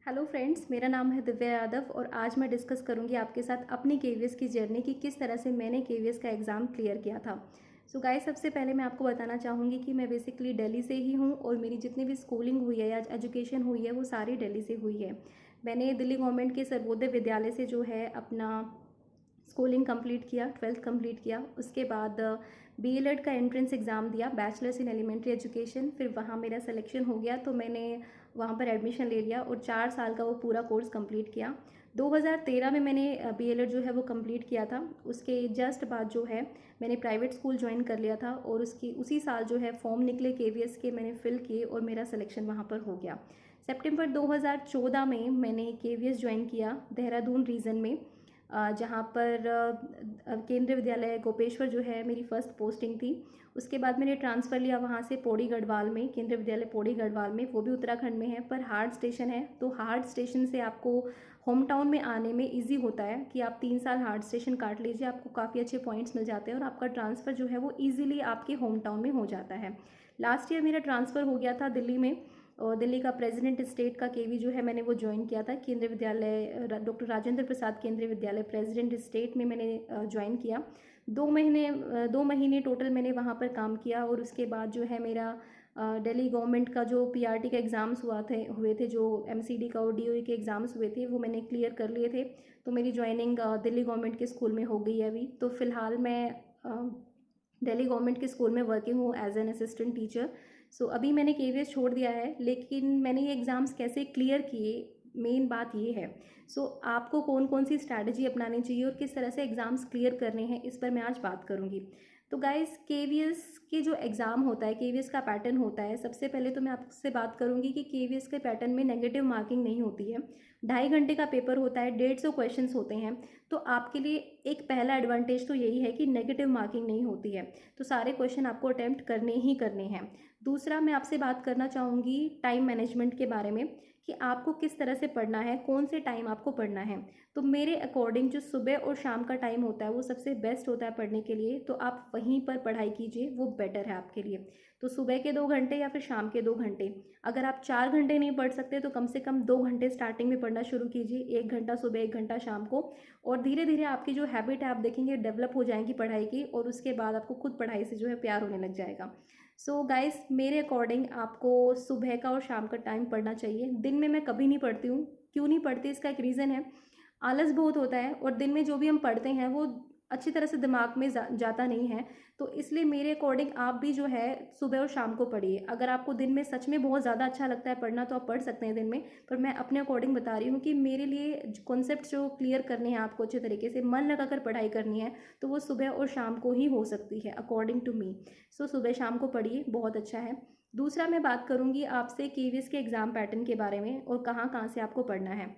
Hello friends, मेरा नाम है दिव्या यादव और आज मैं डिस्कस करूंगी आपके साथ अपनी केवीएस की जर्नी की किस तरह से मैंने केवीएस का एग्ज़ाम क्लियर किया था। सो गाइस, सबसे पहले मैं आपको बताना चाहूँगी कि मैं बेसिकली दिल्ली से ही हूँ और मेरी जितनी भी स्कूलिंग हुई है या एजुकेशन हुई है वो सारी दिल्ली से हुई है। मैंने दिल्ली गवर्नमेंट के सर्वोदय विद्यालय से जो है अपना स्कूलिंग कंप्लीट किया, 12th कंप्लीट किया। उसके बाद बीएलएड का एंट्रेंस एग्ज़ाम दिया, बैचलर्स इन एलिमेंट्री एजुकेशन। फिर वहाँ मेरा सिलेक्शन हो गया तो मैंने वहाँ पर एडमिशन ले लिया और 4 साल का वो पूरा कोर्स कंप्लीट किया। 2013 में मैंने बीएलएड जो है वो कंप्लीट किया था। उसके जस्ट बाद जो है मैंने प्राइवेट स्कूल ज्वाइन कर लिया था और उसकी उसी साल जो है फॉर्म निकले केवीएस के, मैंने फिल किए और मेरा सिलेक्शन वहाँ पर हो गया। सितंबर 2014 में मैंने केवीएस ज्वाइन किया देहरादून रीजन में, जहाँ पर केंद्रीय विद्यालय गोपेश्वर जो है मेरी फ़र्स्ट पोस्टिंग थी। उसके बाद मैंने ट्रांसफ़र लिया वहाँ से पौड़ी गढ़वाल में, केंद्रीय विद्यालय पौड़ी गढ़वाल में, वो भी उत्तराखंड में है पर हार्ड स्टेशन है। तो हार्ड स्टेशन से आपको होम टाउन में आने में इजी होता है कि आप 3 साल हार्ड स्टेशन काट लीजिए, आपको काफ़ी अच्छे पॉइंट्स मिल जाते हैं और आपका ट्रांसफ़र जो है वो ईजिली आपके होम टाउन में हो जाता है। लास्ट ईयर मेरा ट्रांसफ़र हो गया था दिल्ली में और दिल्ली का प्रेसिडेंट स्टेट का केवी जो है मैंने वो ज्वाइन किया था। केंद्रीय विद्यालय डॉक्टर राजेंद्र प्रसाद केंद्रीय विद्यालय प्रेसिडेंट स्टेट में मैंने ज्वाइन किया। 2 महीने टोटल मैंने वहाँ पर काम किया और उसके बाद जो है मेरा दिल्ली गवर्नमेंट का जो पीआरटी का एग्ज़ाम्स हुए थे, जो एमसीडी का और डीओई के एग्ज़ाम्स हुए थे वो मैंने क्लियर कर लिए थे। तो मेरी ज्वाइनिंग दिल्ली गवर्नमेंट के स्कूल में हो गई है अभी। तो फ़िलहाल मैं दिल्ली गवर्नमेंट के स्कूल में वर्किंग हूँ एज एन असिस्टेंट टीचर। सो अभी मैंने केवीएस छोड़ दिया है, लेकिन मैंने ये एग्ज़ाम्स कैसे क्लियर किए, मेन बात ये है। सो आपको कौन कौन सी स्ट्रैटेजी अपनानी चाहिए और किस तरह से एग्ज़ाम्स क्लियर करने हैं, इस पर मैं आज बात करूँगी। तो गाइस, केवीएस के जो एग्ज़ाम होता है, केवीएस का पैटर्न होता है, सबसे पहले तो मैं आपसे बात करूँगी कि केवीएस के पैटर्न में नेगेटिव मार्किंग नहीं होती है। 2.5 घंटे का पेपर होता है, 150 क्वेश्चंस होते हैं। तो आपके लिए एक पहला एडवांटेज तो यही है कि नेगेटिव मार्किंग नहीं होती है, तो सारे क्वेश्चन आपको अटैम्प्ट करने ही करने हैं। दूसरा, मैं आपसे बात करना चाहूँगी टाइम मैनेजमेंट के बारे में कि आपको किस तरह से पढ़ना है, कौन से टाइम आपको पढ़ना है। तो मेरे अकॉर्डिंग जो सुबह और शाम का टाइम होता है वो सबसे बेस्ट होता है पढ़ने के लिए, तो आप वहीं पर पढ़ाई कीजिए, वो बेटर है आपके लिए। तो सुबह के 2 घंटे या फिर शाम के 2 घंटे, अगर आप 4 घंटे नहीं पढ़ सकते तो कम से कम 2 घंटे स्टार्टिंग में पढ़ना शुरू कीजिए, 1 घंटा सुबह 1 घंटा शाम को। और धीरे धीरे आपकी जो हैबिट है आप देखेंगे डेवलप हो जाएंगी पढ़ाई की, और उसके बाद आपको खुद पढ़ाई से जो है प्यार होने लग जाएगा। सो गाइस, मेरे अकॉर्डिंग आपको सुबह का और शाम का टाइम पढ़ना चाहिए। दिन में मैं कभी नहीं पढ़ती हूँ। क्यों नहीं पढ़ती, इसका एक रीज़न है, आलस बहुत होता है और दिन में जो भी हम पढ़ते हैं वो अच्छी तरह से दिमाग में जाता नहीं है। तो इसलिए मेरे अकॉर्डिंग आप भी जो है सुबह और शाम को पढ़िए। अगर आपको दिन में सच में बहुत ज़्यादा अच्छा लगता है पढ़ना तो आप पढ़ सकते हैं दिन में, पर मैं अपने अकॉर्डिंग बता रही हूँ कि मेरे लिए कॉन्सेप्ट जो क्लियर करने हैं, आपको अच्छे तरीके से मन लगाकर पढ़ाई करनी है, तो वो सुबह और शाम को ही हो सकती है अकॉर्डिंग टू मी। सो सुबह शाम को पढ़िए, बहुत अच्छा है। दूसरा, मैं बात करूँगी आपसे केवीएस के एग्ज़ाम पैटर्न के बारे में और कहाँ कहाँ से आपको पढ़ना है।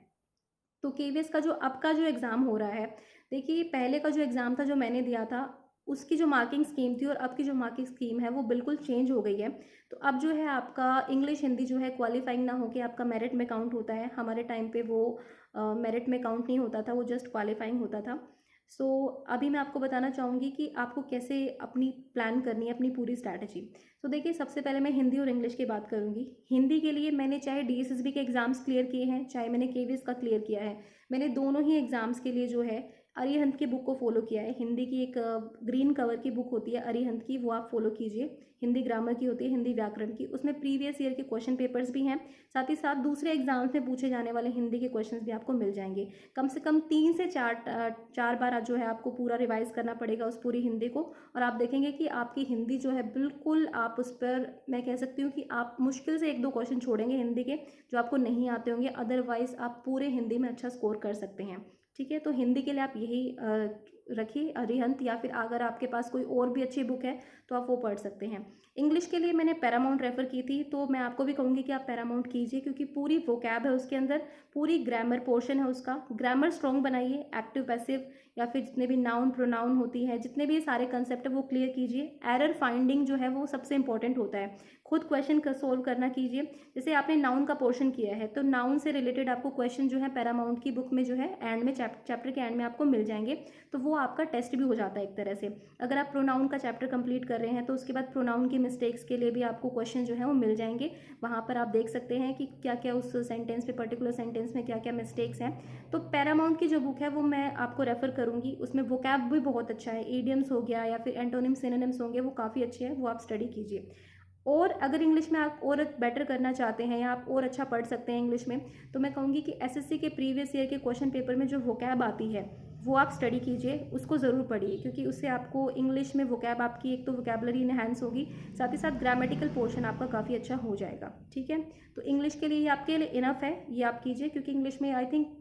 तो केवीएस का जो अब का जो एग्ज़ाम हो रहा है, देखिए पहले का जो एग्ज़ाम था जो मैंने दिया था, उसकी जो मार्किंग स्कीम थी और अब की जो मार्किंग स्कीम है वो बिल्कुल चेंज हो गई है। तो अब जो है आपका इंग्लिश हिंदी जो है क्वालिफाइंग ना होके आपका मेरिट में काउंट होता है। हमारे टाइम पे वो मेरिट में काउंट नहीं होता था, वो जस्ट क्वालिफाइंग होता था। सो अभी मैं आपको बताना चाहूँगी कि आपको कैसे अपनी प्लान करनी है, अपनी पूरी स्ट्रैटेजी। तो देखिए, सबसे पहले मैं हिंदी और इंग्लिश की बात करूँगी। हिंदी के लिए मैंने चाहे डीएसएसबी के एग्ज़ाम्स क्लियर किए हैं, चाहे मैंने केवीएस का क्लियर किया है। मैंने दोनों ही एग्ज़ाम्स के लिए जो है अरिहंत की बुक को फॉलो किया है। हिंदी की एक ग्रीन कवर की बुक होती है अरिहंत की, वो आप फॉलो कीजिए। हिंदी ग्रामर की होती है, हिंदी व्याकरण की, उसमें प्रीवियस ईयर के क्वेश्चन पेपर्स भी हैं। साथ ही साथ दूसरे एग्जाम्स में पूछे जाने वाले हिंदी के क्वेश्चंस भी आपको मिल जाएंगे। कम से कम 3 से 4 बार जो है आपको पूरा रिवाइज करना पड़ेगा उस पूरी हिंदी को, और आप देखेंगे कि आपकी हिंदी जो है बिल्कुल, आप उस पर, मैं कह सकती हूँ कि आप मुश्किल से 1-2 क्वेश्चन छोड़ेंगे हिंदी के जो आपको नहीं आते होंगे, अदरवाइज आप पूरे हिंदी में अच्छा स्कोर कर सकते हैं। ठीक है, तो हिंदी के लिए आप यही रखिए अरिहंत, या फिर अगर आपके पास कोई और भी अच्छी बुक है तो आप वो पढ़ सकते हैं। इंग्लिश के लिए मैंने पैरामाउंट रेफ़र की थी, तो मैं आपको भी कहूँगी कि आप पैरामाउंट कीजिए, क्योंकि पूरी वोकैब है उसके अंदर, पूरी ग्रामर पोर्शन है उसका। ग्रामर स्ट्रॉन्ग बनाइए, एक्टिव पैसिव या फिर जितने भी नाउन प्रोनाउन होती है, जितने भी सारे कंसेप्ट है वो क्लियर कीजिए। एरर फाइंडिंग जो है वो सबसे इंपॉर्टेंट होता है, खुद क्वेश्चन का सोल्व करना कीजिए। जैसे आपने नाउन का पोर्शन किया है तो नाउन से रिलेटेड आपको क्वेश्चन जो है पैरामाउंट की बुक में जो है एंड में चैप्टर के एंड में आपको मिल जाएंगे, तो वो आपका टेस्ट भी हो जाता है एक तरह से। अगर आप प्रोनाउन का चैप्टर कंप्लीट कर रहे हैं तो उसके बाद प्रोनाउन की मिस्टेक्स के लिए भी आपको क्वेश्चन जो है वो मिल जाएंगे। वहाँ पर आप देख सकते हैं कि क्या क्या उस सेंटेंस में, पर्टिकुलर सेंटेंस में क्या क्या मिस्टेक्स हैं। तो पैरामाउंट की जो बुक है वो मैं आपको रेफर करूँगी, उसमें वोकैब भी बहुत अच्छा है, ईडियम्स हो गया या फिर एंटोनिम सिनोनिम्स होंगे, वो काफ़ी अच्छे हैं, वो आप स्टडी कीजिए। और अगर इंग्लिश में आप और बेटर करना चाहते हैं या आप और अच्छा पढ़ सकते हैं इंग्लिश में, तो मैं कहूँगी कि एसएससी के प्रीवियस ईयर के क्वेश्चन पेपर में जो वोकैब आती है वो आप स्टडी कीजिए, उसको ज़रूर पढ़िए, क्योंकि उससे आपको इंग्लिश में वोकैब आपकी एक तो वोकैबलरी इनहेंस होगी, साथ ही साथ ग्रामेटिकल पोर्शन आपका काफ़ी अच्छा हो जाएगा। ठीक है, तो इंग्लिश के लिए आपके लिए इनफ है, ये आप कीजिए, क्योंकि इंग्लिश में आई थिंक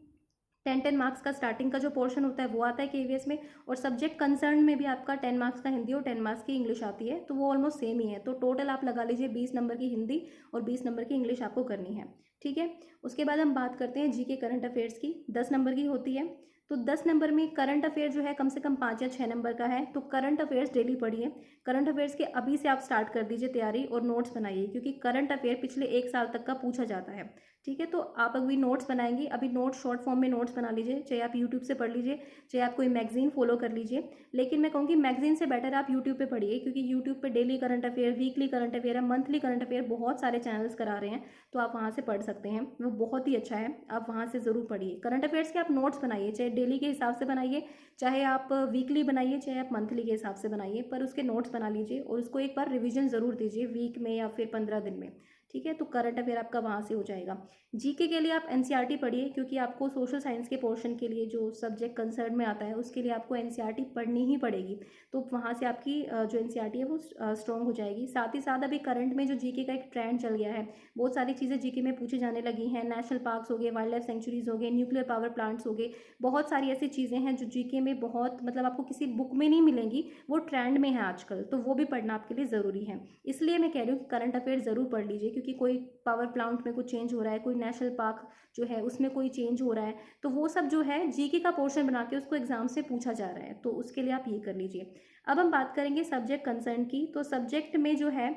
10 मार्क्स का स्टार्टिंग का जो पोर्शन होता है वो आता है केवीएस में, और सब्जेक्ट कंसर्न में भी आपका 10 मार्क्स का हिंदी और 10 मार्क्स की इंग्लिश आती है, तो वो ऑलमोस्ट सेम ही है। तो टोटल आप लगा लीजिए 20 नंबर की हिंदी और 20 नंबर की इंग्लिश आपको करनी है। ठीक है, उसके बाद हम बात करते हैं जीके करंट अफेयर्स की। 10 नंबर की होती है, तो 10 नंबर में करंट अफेयर जो है कम से कम 5 या 6 नंबर का है, तो करंट अफेयर्स डेली पढ़िए। करंट अफेयर्स के अभी से आप स्टार्ट कर दीजिए तैयारी और नोट्स बनाइए, क्योंकि करंट अफेयर पिछले 1 साल तक का पूछा जाता है। ठीक है, तो आप अभी नोट्स बनाएंगे, अभी नोट्स शॉर्ट फॉर्म में नोट्स बना लीजिए, चाहे आप यूट्यूब से पढ़ लीजिए, चाहे आप कोई मैगजीन फॉलो कर लीजिए। लेकिन मैं कहूँगी मैगजीन से बेटर आप यूट्यूब पे पढ़िए, क्योंकि यूट्यूब पे daily current affair, weekly current affair है, मंथली करंट अफेयर बहुत सारे चैनल्स करा रहे हैं, तो आप वहाँ से पढ़ सकते हैं, वो बहुत ही अच्छा है, आप वहाँ से ज़रूर पढ़िए। करंट अफेयर्स के आप नोट्स बनाइए, चाहे डेली के हिसाब से बनाइए, चाहे आप वीकली बनाइए, चाहे आप मंथली के हिसाब से बनाइए, पर उसके नोट्स बना लीजिए और उसको एक बार रिविजन ज़रूर दीजिए वीक में या फिर 15 दिन में। ठीक है, तो करंट अफेयर आपका वहाँ से हो जाएगा। जीके के लिए आप एनसीईआरटी पढ़िए, क्योंकि आपको सोशल साइंस के पोर्शन के लिए जो सब्जेक्ट कंसर्न में आता है उसके लिए आपको एनसीईआरटी पढ़नी ही पड़ेगी, तो वहाँ से आपकी जो एनसीईआरटी है वो स्ट्रॉन्ग हो जाएगी। साथ ही साथ अभी करंट में जो जीके का एक ट्रेंड चल गया है, बहुत सारी चीज़ें जीके में पूछी जाने लगी हैं, नेशनल पार्क्स हो गए, वाइल्ड लाइफ सेंचुरीज हो गए, न्यूक्लियर पावर प्लांट्स हो गए, बहुत सारी ऐसी चीज़ें हैं जो जीके में बहुत मतलब आपको किसी बुक में नहीं मिलेंगी, वो ट्रेंड में है आजकल, तो वो भी पढ़ना आपके लिए ज़रूरी है। इसलिए मैं कह रही हूँ कि करंट अफेयर ज़रूर पढ़ लीजिए, क्योंकि कोई पावर प्लांट में कुछ चेंज हो रहा है, कोई नेशनल पार्क जो है उसमें कोई चेंज हो रहा है, तो वो सब जो है जीके का पोर्शन बना के उसको एग्जाम से पूछा जा रहा है, तो उसके लिए आप ये कर लीजिए। अब हम बात करेंगे सब्जेक्ट कंसर्न की, तो सब्जेक्ट में जो है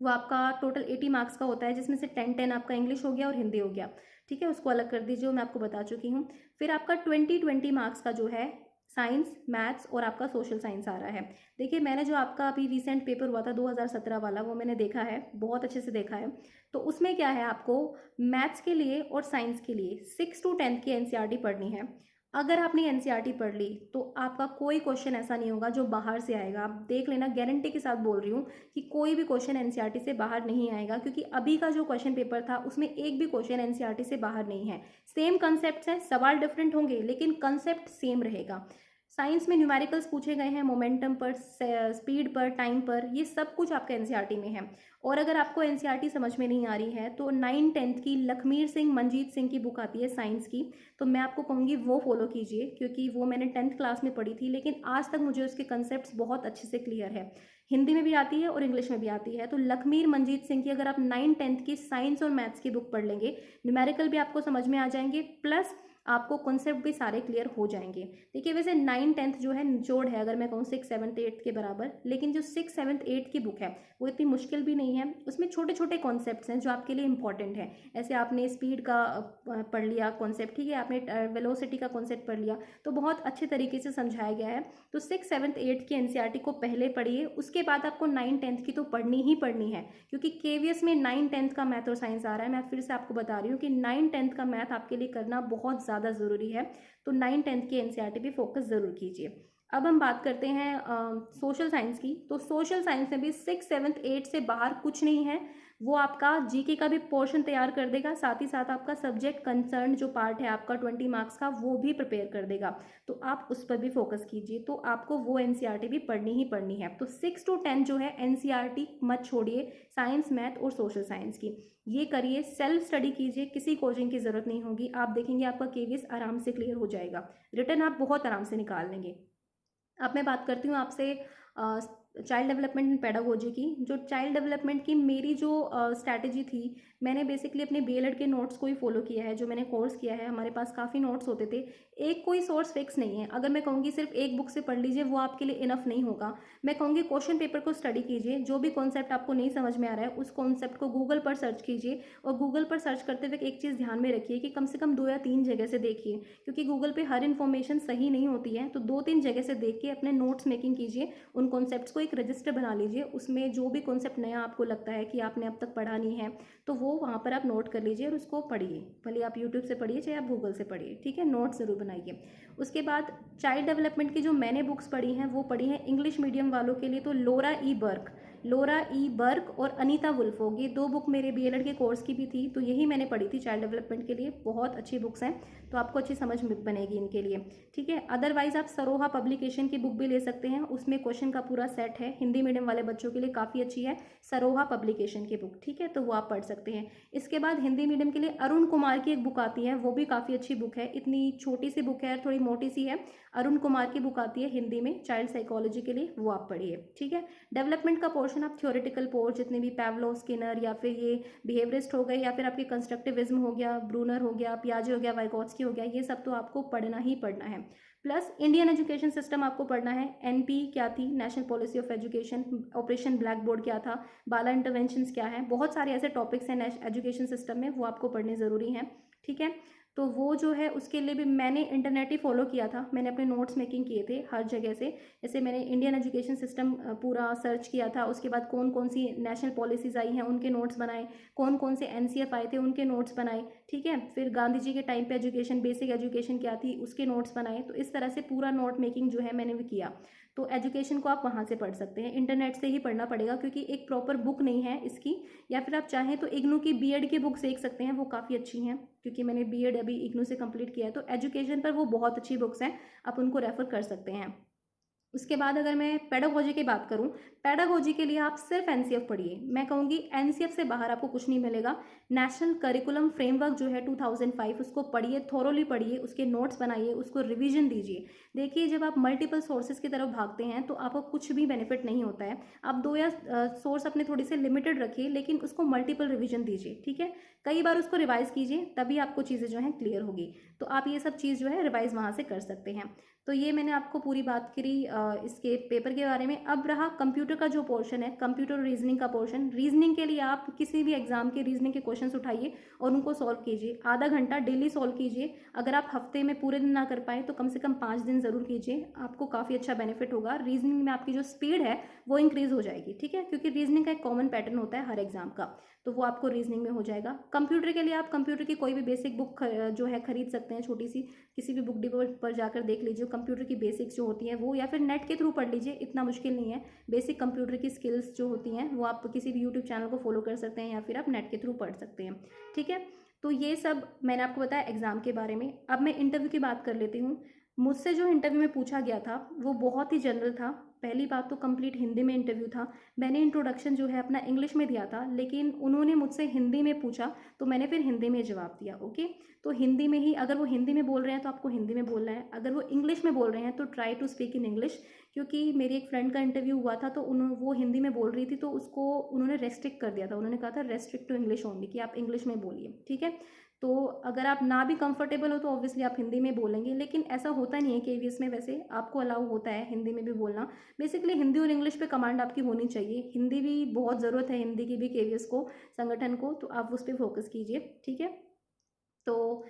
वो आपका टोटल 80 मार्क्स का होता है, जिसमें से 10 आपका इंग्लिश हो गया और हिंदी हो गया। ठीक है, उसको अलग कर दीजिए, मैं आपको बता चुकी हूँ। फिर आपका 20 मार्क्स का जो है साइंस, मैथ्स और आपका सोशल साइंस आ रहा है। देखिए, मैंने जो आपका अभी रिसेंट पेपर हुआ था 2017 वाला, वो मैंने देखा है, बहुत अच्छे से देखा है। तो उसमें क्या है, आपको मैथ्स के लिए और साइंस के लिए 6 to 10 की एनसीईआरटी पढ़नी है। अगर आपने एनसीईआरटी पढ़ ली तो आपका कोई क्वेश्चन ऐसा नहीं होगा जो बाहर से आएगा, आप देख लेना, गारंटी के साथ बोल रही हूँ कि कोई भी क्वेश्चन एनसीईआरटी से बाहर नहीं आएगा, क्योंकि अभी का जो क्वेश्चन पेपर था उसमें एक भी क्वेश्चन एनसीईआरटी से बाहर नहीं है। सेम कंसेप्ट हैं, सवाल डिफरेंट होंगे लेकिन कंसेप्ट सेम रहेगा। साइंस में न्यूमेरिकल्स पूछे गए हैं, मोमेंटम पर, स्पीड पर, टाइम पर, ये सब कुछ आपका एनसीईआरटी में है। और अगर आपको एनसीईआरटी समझ में नहीं आ रही है तो 9-10 की लखमीर सिंह, मंजीत सिंह की बुक आती है साइंस की, तो मैं आपको कहूँगी वो फॉलो कीजिए, क्योंकि वो मैंने 10th क्लास में पढ़ी थी, लेकिन आज तक मुझे उसके कंसेप्ट बहुत अच्छे से क्लियर है। हिंदी में भी आती है और इंग्लिश में भी आती है, तो लखमीर मंजीत सिंह की अगर आप 9-10 की साइंस और मैथ्स की बुक पढ़ लेंगे, न्यूमेरिकल भी आपको समझ में आ जाएंगे, प्लस आपको कॉन्सेप्ट भी सारे क्लियर हो जाएंगे। देखिए, वैसे 9-10 जो है निचोड़ है, अगर मैं कहूँ 6, 7, 8 के बराबर, लेकिन जो 6, 7, 8 की बुक है वो इतनी मुश्किल भी नहीं है, उसमें छोटे छोटे कॉन्सेप्ट्स हैं जो आपके लिए इंपॉर्टेंट है। ऐसे आपने स्पीड का पढ़ लिया कॉन्सेप्ट, ठीक है, आपने वेलोसिटी का कॉन्सेप्ट पढ़ लिया, तो बहुत अच्छे तरीके से समझाया गया है। तो 6, 7, 8 की एनसीईआरटी को पहले पढ़िए, उसके बाद आपको 9-10 की तो पढ़नी ही पढ़नी है, क्योंकि केवीएस में 9-10 का मैथ और साइंस आ रहा है। मैं फिर से आपको बता रही हूँ कि 9-10 का मैथ आपके लिए करना बहुत ज़्यादा ज़रूरी है, तो 9-10 की एनसीईआरटी पे फोकस ज़रूर कीजिए। अब हम बात करते हैं सोशल साइंस की, तो सोशल साइंस में भी 6, 7, 8 से बाहर कुछ नहीं है, वो आपका जीके का भी पोर्शन तैयार कर देगा, साथ ही साथ आपका सब्जेक्ट कंसर्न जो पार्ट है आपका 20 मार्क्स का, वो भी प्रिपेयर कर देगा, तो आप उस पर भी फोकस कीजिए। तो आपको वो एनसीईआरटी भी पढ़नी ही पढ़नी है। तो 6 to 10 जो है एनसीईआरटी मत छोड़िए, साइंस, मैथ और सोशल साइंस की ये करिए, सेल्फ स्टडी कीजिए, किसी कोचिंग की ज़रूरत नहीं होगी, आप देखेंगे आपका केवीएस आराम से क्लियर हो जाएगा, रिटर्न आप बहुत आराम से निकाल लेंगे। अब मैं बात करती हूँ आपसे चाइल्ड डेवलपमेंट एंड पेडागोजी की। जो चाइल्ड डेवलपमेंट की मेरी जो स्ट्रैटेजी थी, मैंने बेसिकली अपने बीएलएड के नोट्स को ही फॉलो किया है, जो मैंने कोर्स किया है हमारे पास काफ़ी नोट्स होते थे। एक कोई सोर्स फिक्स नहीं है, अगर मैं कहूँगी सिर्फ एक बुक से पढ़ लीजिए वो आपके लिए इनफ नहीं होगा। मैं कहूँगी क्वेश्चन पेपर को स्टडी कीजिए, जो भी कॉन्सेप्ट आपको नहीं समझ में आ रहा है उस कॉन्सेप्ट को गूगल पर सर्च कीजिए, और गूगल पर सर्च करते हुए एक चीज़ ध्यान में रखिए कि कम से कम 2 या 3 जगह से देखिए, क्योंकि गूगल पे हर इन्फॉर्मेशन सही नहीं होती है। तो 2-3 जगह से देख के अपने नोट्स मेकिंग कीजिए, उन कॉन्सेप्ट्स को एक रजिस्टर बना लीजिए, उसमें जो भी कॉन्सेप्ट नया आपको लगता है कि आपने अब तक पढ़ा नहीं है तो वो वहाँ पर आप नोट कर लीजिए और उसको पढ़िए, भले आप यूट्यूब से पढ़िए चाहे आप गूगल से पढ़िए, ठीक है। नोट्स ज़रूर बनाइए। उसके बाद चाइल्ड डेवलपमेंट की जो मैंने बुक्स पढ़ी हैं वो पढ़ी हैं इंग्लिश मीडियम वालों के लिए, तो लोरा ई बर्क और अनीता वुल्फोग, ये 2 बुक मेरे बीएलएड के कोर्स की भी थी, तो यही मैंने पढ़ी थी चाइल्ड डेवलपमेंट के लिए। बहुत अच्छी बुक्स हैं, तो आपको अच्छी समझ बनेगी इनके लिए, ठीक है। अदरवाइज आप सरोहा पब्लिकेशन की बुक भी ले सकते हैं, उसमें क्वेश्चन का पूरा सेट है, हिंदी मीडियम वाले बच्चों के लिए काफ़ी अच्छी है सरोहा पब्लिकेशन की बुक, ठीक है, तो वो आप पढ़ सकते हैं। इसके बाद हिंदी मीडियम के लिए अरुण कुमार की एक बुक आती है, वो भी काफ़ी अच्छी बुक है, इतनी छोटी सी बुक है, थोड़ी मोटी सी है। अरुण कुमार की बुक आती है हिंदी में चाइल्ड साइकोलॉजी के लिए, वो आप पढ़िए, ठीक है। डेवलपमेंट का पोर्शन आप थ्योरेटिकल पोर्स जितने भी पैवलोव, स्किनर या फिर ये बिहेवियरिस्ट हो गए या फिर आपके कंस्ट्रक्टिविज्म हो गया, ब्रूनर हो गया, पियाजे हो गया, वाइगोत्स्की हो गया, ये सब तो आपको पढ़ना ही पढ़ना है। प्लस इंडियन एजुकेशन सिस्टम आपको पढ़ना है, एनपी क्या थी, national policy of education, operation black board क्या था, बाला इंटरवेंशंस क्या है, बहुत सारे ऐसे टॉपिक्स हैं एजुकेशन सिस्टम में, वो आपको पढ़ने ज़रूरी हैं, ठीक है। तो वो जो है उसके लिए भी मैंने इंटरनेट ही फॉलो किया था, मैंने अपने नोट्स मेकिंग किए थे हर जगह से। जैसे मैंने इंडियन एजुकेशन सिस्टम पूरा सर्च किया था, उसके बाद कौन कौन सी नेशनल पॉलिसीज़ आई हैं उनके नोट्स बनाए, कौन कौन से एनसीएफ आए थे उनके नोट्स बनाए, ठीक है। फिर गांधी जी के टाइम पे एजुकेशन, बेसिक एजुकेशन क्या थी उसके नोट्स बनाए, तो इस तरह से पूरा नोट मेकिंग जो है मैंने भी किया। तो एजुकेशन को आप वहाँ से पढ़ सकते हैं, इंटरनेट से ही पढ़ना पड़ेगा क्योंकि एक प्रॉपर बुक नहीं है इसकी। या फिर आप चाहें तो इग्नू की बीएड की बुक देख सकते हैं, वो काफ़ी अच्छी हैं, क्योंकि मैंने बीएड अभी इग्नू से कंप्लीट किया है, तो एजुकेशन पर वो बहुत अच्छी बुक्स हैं, आप उनको रेफर कर सकते हैं। उसके बाद अगर मैं पेडागोजी की बात करूं, पेडागोजी के लिए आप सिर्फ एनसीएफ पढ़िए, मैं कहूँगी एनसीएफ से बाहर आपको कुछ नहीं मिलेगा। नेशनल करिकुलम फ्रेमवर्क जो है 2005 उसको पढ़िए, थोरोली पढ़िए, उसके नोट्स बनाइए, उसको रिवीजन दीजिए। देखिए जब आप मल्टीपल सोर्सेज की तरफ भागते हैं तो आपको कुछ भी बेनिफिट नहीं होता है। आप 2 या सोर्स अपने थोड़ी से लिमिटेड रखिए, लेकिन उसको मल्टीपल रिवीजन दीजिए, ठीक है। कई बार उसको रिवाइज कीजिए, तभी आपको चीज़ें जो हैं क्लियर होगी। तो आप ये सब चीज़ जो है रिवाइज वहाँ से कर सकते हैं। तो ये मैंने आपको पूरी बात करी इसके पेपर के बारे में। अब रहा कंप्यूटर का जो पोर्शन है, कंप्यूटर रीजनिंग का पोर्शन। रीजनिंग के लिए आप किसी भी एग्जाम के रीजनिंग के क्वेश्चंस उठाइए और उनको सॉल्व कीजिए, आधा घंटा डेली सॉल्व कीजिए। अगर आप हफ्ते में पूरे दिन ना कर पाए तो कम से कम 5 दिन ज़रूर कीजिए, आपको काफ़ी अच्छा बेनिफिट होगा। रीजनिंग में आपकी जो स्पीड है वो इंक्रीज़ हो जाएगी, ठीक है, क्योंकि रीजनिंग का एक कॉमन पैटर्न होता है हर एग्जाम का, तो वो आपको रीजनिंग में हो जाएगा। कंप्यूटर के लिए आप कंप्यूटर की कोई भी बेसिक बुक जो है खरीद सकते हैं, छोटी सी किसी भी बुक डिपो पर जाकर देख लीजिए कंप्यूटर की बेसिक्स जो होती हैं वो, या फिर नेट के थ्रू पढ़ लीजिए, इतना मुश्किल नहीं है। बेसिक कंप्यूटर की स्किल्स जो होती हैं वो आप किसी भी यूट्यूब चैनल को फॉलो कर सकते हैं या फिर आप नेट के थ्रू पढ़ सकते हैं, ठीक है। तो ये सब मैंने आपको बताया एग्जाम के बारे में। अब मैं इंटरव्यू की बात कर लेती हूँ। मुझसे जो इंटरव्यू में पूछा गया था वो बहुत ही जनरल था। पहली बात तो कंप्लीट हिंदी में इंटरव्यू था, मैंने इंट्रोडक्शन जो है अपना इंग्लिश में दिया था, लेकिन उन्होंने मुझसे हिंदी में पूछा तो मैंने फिर हिंदी में जवाब दिया, ओके। तो हिंदी में ही, अगर वो हिंदी में बोल रहे हैं तो आपको हिंदी में बोलना है, अगर वो इंग्लिश में बोल रहे हैं तो try to speak in English. क्योंकि मेरी एक फ्रेंड का इंटरव्यू हुआ था तो वो हिंदी में बोल रही थी, तो उसको उन्होंने रेस्ट्रिक्ट कर दिया था, उन्होंने कहा था रेस्ट्रिक्ट टू इंग्लिश ओनली, कि आप इंग्लिश में बोलिए, ठीक है। तो अगर आप ना भी कंफर्टेबल हो तो ऑब्वियसली आप हिंदी में बोलेंगे, लेकिन ऐसा होता नहीं है केवीएस में, वैसे आपको अलाउ होता है हिंदी में भी बोलना। बेसिकली हिंदी और इंग्लिश पे कमांड आपकी होनी चाहिए, हिंदी भी बहुत ज़रूरत है, हिंदी की भी केवीएस को, संगठन को, तो आप उस पर फोकस कीजिए, ठीक है। तो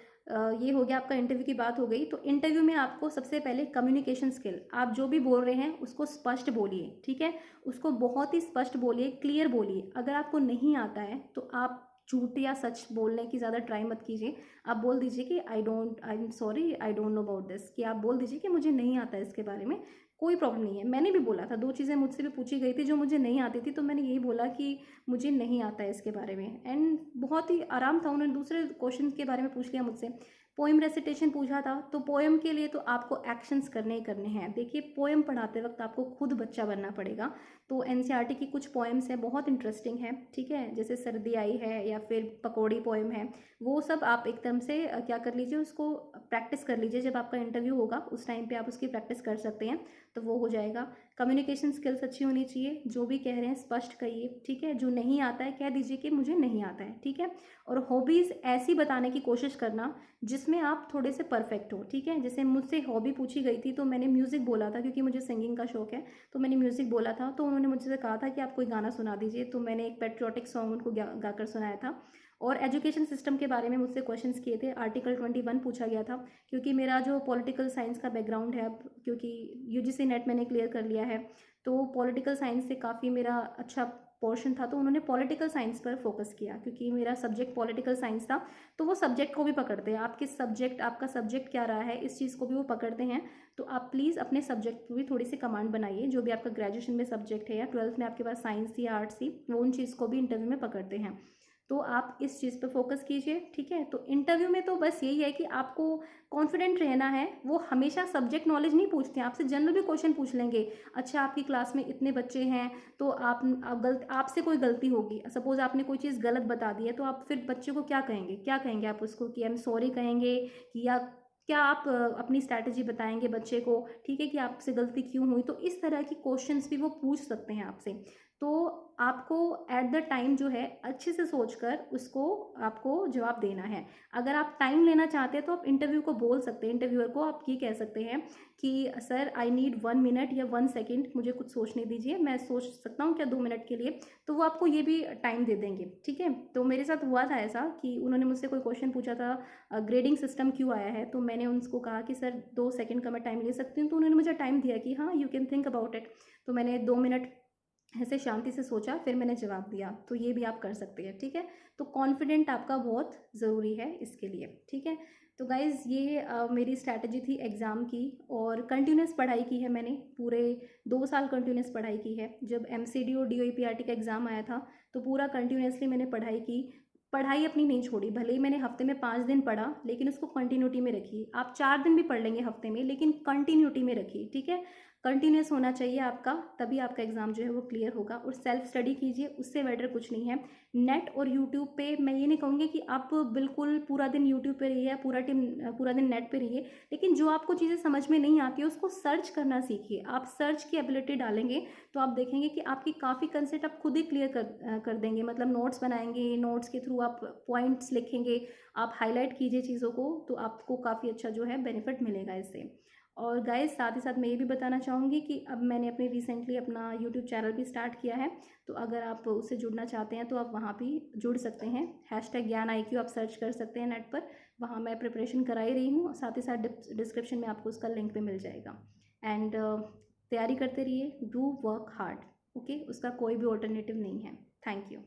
ये हो गया, आपका इंटरव्यू की बात हो गई। तो इंटरव्यू में आपको सबसे पहले कम्युनिकेशन स्किल, आप जो भी बोल रहे हैं उसको स्पष्ट बोलिए, ठीक है, उसको बहुत ही स्पष्ट बोलिए, क्लियर बोलिए। अगर आपको नहीं आता है तो आप झूठ या सच बोलने की ज़्यादा ट्राई मत कीजिए। आप बोल दीजिए कि I am sorry, I don't know about this, कि आप बोल दीजिए कि मुझे नहीं आता है इसके बारे में, कोई प्रॉब्लम नहीं है। मैंने भी बोला था, 2 चीज़ें मुझसे भी पूछी गई थी जो मुझे नहीं आती थी, तो मैंने यही बोला कि मुझे नहीं आता है इसके बारे में, एंड बहुत ही आराम था। उन्होंने दूसरे क्वेश्चन के बारे में पूछ लिया मुझसे, पोएम रेसिटेशन पूछा था, तो पोएम के लिए तो आपको एक्शंस करने ही करने हैं। देखिए पोएम पढ़ाते वक्त आपको खुद बच्चा बनना पड़ेगा। तो एनसीईआरटी की कुछ पोएम्स हैं, बहुत इंटरेस्टिंग है, ठीक है, जैसे सर्दी आई है या फिर पकौड़ी पोएम है, वो सब आप एकदम से क्या कर लीजिए, उसको प्रैक्टिस कर लीजिए। जब आपका इंटरव्यू होगा उस टाइम पे आप उसकी प्रैक्टिस कर सकते हैं, तो वो हो जाएगा। कम्युनिकेशन स्किल्स अच्छी होनी चाहिए, जो भी कह रहे हैं स्पष्ट कहिए, ठीक है। जो नहीं आता है कह दीजिए कि मुझे नहीं आता है, ठीक है। और हॉबीज़ ऐसी बताने की कोशिश करना जिसमें आप थोड़े से परफेक्ट हो, ठीक है। जैसे मुझसे हॉबी पूछी गई थी तो मैंने म्यूज़िक बोला था, क्योंकि मुझे सिंगिंग का शौक है, तो मैंने म्यूज़िक बोला था। तो उन्होंने मुझसे कहा था कि आप कोई गाना सुना दीजिए, तो मैंने एक पेट्रियोटिक सॉन्ग उनको गाकर सुनाया था। और एजुकेशन सिस्टम के बारे में मुझसे क्वेश्चंस किए थे, आर्टिकल 21 पूछा गया था, क्योंकि मेरा जो पॉलिटिकल साइंस का बैकग्राउंड है, अब क्योंकि यूजीसी नेट मैंने क्लियर कर लिया है, तो पॉलिटिकल साइंस से काफ़ी मेरा अच्छा पोर्शन था, तो उन्होंने पॉलिटिकल साइंस पर फोकस किया, क्योंकि मेरा सब्जेक्ट पॉलिटिकल साइंस था। तो वो सब्जेक्ट को भी पकड़ते हैं, आप किस सब्जेक्ट, आपका सब्जेक्ट क्या रहा है, इस चीज़ को भी वो पकड़ते हैं। तो आप प्लीज़ अपने सब्जेक्ट पर भी थोड़ी सी कमांड बनाइए, जो भी आपका ग्रेजुएशन में सब्जेक्ट है या 12th में आपके पास साइंस थी, आर्ट्स थी, वो उन चीज़ को भी इंटरव्यू में पकड़ते हैं। तो आप इस चीज़ पे फोकस कीजिए, ठीक है। तो इंटरव्यू में तो बस यही है कि आपको कॉन्फिडेंट रहना है। वो हमेशा सब्जेक्ट नॉलेज नहीं पूछते हैं, आपसे जनरल भी क्वेश्चन पूछ लेंगे। अच्छा, आपकी क्लास में इतने बच्चे हैं, तो आपसे कोई गलती होगी, सपोज आपने कोई चीज़ गलत बता दी है, तो आप फिर बच्चे को क्या कहेंगे, क्या कहेंगे आप उसको, कि आई एम सॉरी कहेंगे, कि या क्या आप अपनी स्ट्रैटेजी बताएंगे बच्चे को, ठीक है, कि आपसे गलती क्यों हुई। तो इस तरह की क्वेश्चंस भी वो पूछ सकते हैं आपसे। तो आपको एट द टाइम जो है अच्छे से सोचकर उसको आपको जवाब देना है। अगर आप टाइम लेना चाहते हैं तो आप इंटरव्यू को बोल सकते हैं, इंटरव्यूअर को आप ये कह सकते हैं कि सर आई नीड 1 मिनट या 1 सेकेंड, मुझे कुछ सोचने दीजिए, मैं सोच सकता हूँ क्या 2 मिनट के लिए। तो वो आपको ये भी टाइम दे देंगे, ठीक है। तो मेरे साथ हुआ था ऐसा कि उन्होंने मुझसे कोई क्वेश्चन पूछा था, ग्रेडिंग सिस्टम क्यों आया है, तो मैंने उनको कहा कि सर 2 सेकेंड का मैं टाइम ले सकती हूँ। तो उन्होंने मुझे टाइम दिया कि हाँ you can think about it. तो मैंने 2 मिनट ऐसे शांति से सोचा, फिर मैंने जवाब दिया। तो ये भी आप कर सकते हैं, ठीक है। तो कॉन्फिडेंट आपका बहुत ज़रूरी है इसके लिए, ठीक है। तो गाइज़ ये मेरी स्ट्रैटेजी थी एग्ज़ाम की, और कंटिन्यूस पढ़ाई की है मैंने, पूरे 2 साल कंटिन्यूस पढ़ाई की है। जब एमसीडी और डीओईपीआरटी का एग्ज़ाम आया था तो पूरा कंटिन्यूसली मैंने पढ़ाई की, पढ़ाई अपनी नहीं छोड़ी। भले ही मैंने हफ्ते में 5 दिन पढ़ा, लेकिन उसको कंटिन्यूटी में रखी। आप 4 दिन भी पढ़ लेंगे हफ्ते में, लेकिन कंटिन्यूटी में रखिए, ठीक है। कंटिन्यूस होना चाहिए आपका, तभी आपका एग्ज़ाम जो है वो क्लियर होगा। और सेल्फ स्टडी कीजिए, उससे बेटर कुछ नहीं है। नेट और यूट्यूब पे मैं ये नहीं कहूँगी कि आप बिल्कुल पूरा दिन यूट्यूब पे रहिए या पूरा दिन नेट पे रहिए, लेकिन जो आपको चीज़ें समझ में नहीं आती है उसको सर्च करना सीखिए। आप सर्च की एबिलिटी डालेंगे तो आप देखेंगे कि आपकी काफ़ी कंसेप्ट आप खुद ही क्लियर कर देंगे। मतलब नोट्स बनाएंगे, नोट्स के थ्रू आप पॉइंट्स लिखेंगे, आप हाईलाइट कीजिए चीज़ों को, तो आपको काफ़ी अच्छा जो है बेनिफिट मिलेगा इससे। और गाइस साथ ही साथ मैं ये भी बताना चाहूँगी कि अब मैंने अपने रिसेंटली अपना यूट्यूब चैनल भी स्टार्ट किया है, तो अगर आप उससे जुड़ना चाहते हैं तो आप वहाँ भी जुड़ सकते हैं। #ज्ञान IQ आप सर्च कर सकते हैं नेट पर, वहाँ मैं प्रिपरेशन करा ही रही हूँ। साथ ही साथ डिस्क्रिप्शन में आपको उसका लिंक भी मिल जाएगा। एंड तैयारी करते रहिए, डू वर्क हार्ड, ओके, उसका कोई भी ऑल्टरनेटिव नहीं है। Thank you.